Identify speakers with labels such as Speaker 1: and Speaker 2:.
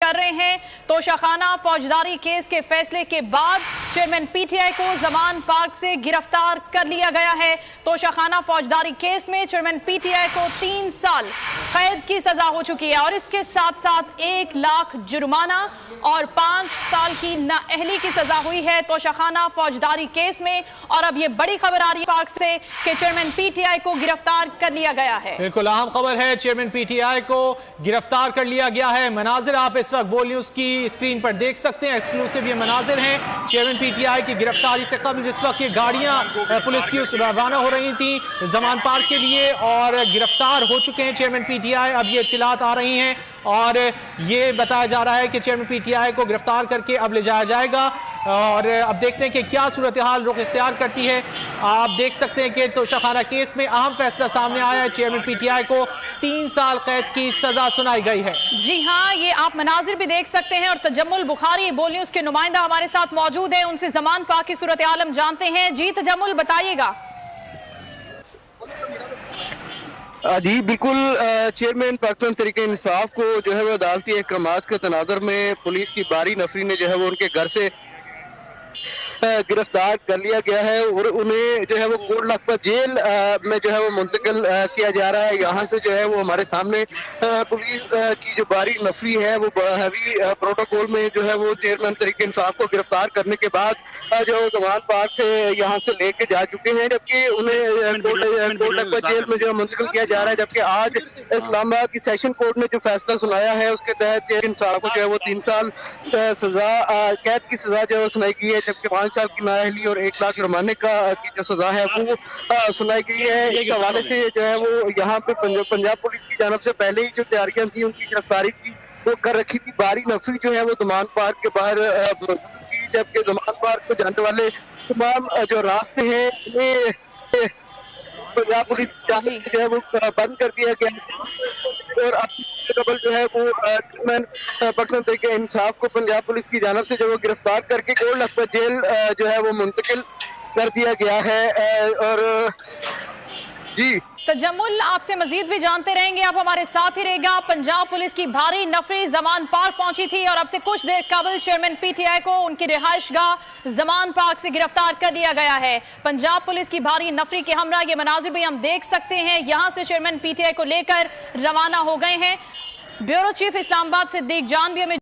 Speaker 1: कर रहे हैं। तोशाखाना फौजदारी केस के फैसले के बाद चेयरमैन पीटीआई को जमान पार्क से गिरफ्तार कर लिया गया है। तोशाखाना फौजदारी केस में चेयरमैन पीटीआई को 3 साल कैद की सजा हो चुकी है और इसके साथ साथ 1 लाख जुर्माना और 5 साल की नाअहली की सजा हुई है तोशाखाना फौजदारी केस में। और अब ये बड़ी खबर आ रही है पार्क से कि चेयरमैन पीटीआई को गिरफ्तार कर लिया गया है।
Speaker 2: बिल्कुल अहम खबर है, चेयरमैन पीटीआई को गिरफ्तार कर लिया गया है। मनाजिर आप इस वक्त बोल न्यूज की स्क्रीन पर देख सकते हैं, एक्सक्लूसिव ये मनाजिर हैं चेयरमैन पीटीआई की गिरफ्तारी से कबल, जिस वक्त ये गाड़ियां पुलिस की रवाना हो रही थी जमान पार्क के लिए और गिरफ्तार हो चुके हैं चेयरमैन पीटीआई। अब ये इत्तिलात आ रही हैं और ये बताया जा रहा है कि चेयरमैन पीटीआई को गिरफ्तार करके अब ले जाया जाएगा और अब देखते हैं कि क्या सूरत हाल रुख इख्तियार करती है। आप देख सकते हैं कि तोशाखाना केस में अहम फैसला सामने आया है, चेयरमैन पीटीआई को 3 साल कैद की सजा सुनाई गई है।
Speaker 1: जी हाँ, ये आप मनाजिर भी देख सकते हैं और तजम्मुल बुखारी बोल न्यूज के नुमाइंदा हमारे साथ मौजूद है, उनसे जमान पाक की सूरत आलम जानते हैं। जी तजम्मुल, बताइएगा।
Speaker 3: जी बिल्कुल, चेयरमैन पाकिस्तान तहरीक इंसाफ को जो है वो अदालती अहकामात के तनादर में पुलिस की बारी नफरी ने जो है वो उनके घर से गिरफ्तार कर लिया गया है और उन्हें जो है वो कोट लखपत जेल में जो है वो मुंतकिल किया जा रहा है। यहाँ से जो है वो हमारे सामने पुलिस की जो बारी नफरी है वो हैवी प्रोटोकॉल में जो है वो चेयरमैन तहरीक इंसाफ को गिरफ्तार करने के बाद जो जमान पार्क से यहाँ से लेके जा चुके हैं, जबकि उन्हें कोट लखपत जेल में जो मुंतकिल किया जा रहा है। जबकि आज इस्लामाबाद की सेशन कोर्ट ने जो फैसला सुनाया है उसके तहत चेयरमैन इंसाफ को जो है वो 3 साल सजा कैद की सजा जो है सुनाई गई है, जबकि 5 साल की नाअहली और 1 लाख जुर्माने की जो सजा है वो सुनाई गई है। इस हवाले से जो है वो यहाँ पे पंजाब पुलिस की जानब से पहले ही जो तैयारियां थी उनकी गिरफ्तारी की वो कर रखी थी। बारी नफरी जो है वो जमान पार्क के बाहर मौजूद थी, जबकि जमान पार्क को जाने वाले तमाम जो रास्ते हैं पंजाब पुलिस जो है वो बंद कर दिया गया और अब कबल जो है वो चेयरमैन पाकिस्तान तहरीक इंसाफ को पंजाब पुलिस की जानब से जो वो गिरफ्तार करके कोट लखपत जेल जो है वो मुंतकिल कर दिया गया है। और जी
Speaker 1: तजम्मुल, आपसे मजीद भी जानते रहेंगे, आप हमारे साथ ही रहेगा। पंजाब पुलिस की भारी नफरी जमान पार्क पहुंची थी और अब से कुछ देर कबल चेयरमैन पीटीआई को उनकी रिहाइशगाह जमान पार्क से गिरफ्तार कर लिया गया है। पंजाब पुलिस की भारी नफरी के हमरा ये मनाजिर भी हम देख सकते हैं, यहाँ से चेयरमैन पीटीआई को लेकर रवाना हो गए हैं। ब्यूरो चीफ इस्लामाबाद सिद्दीक जान भी हमें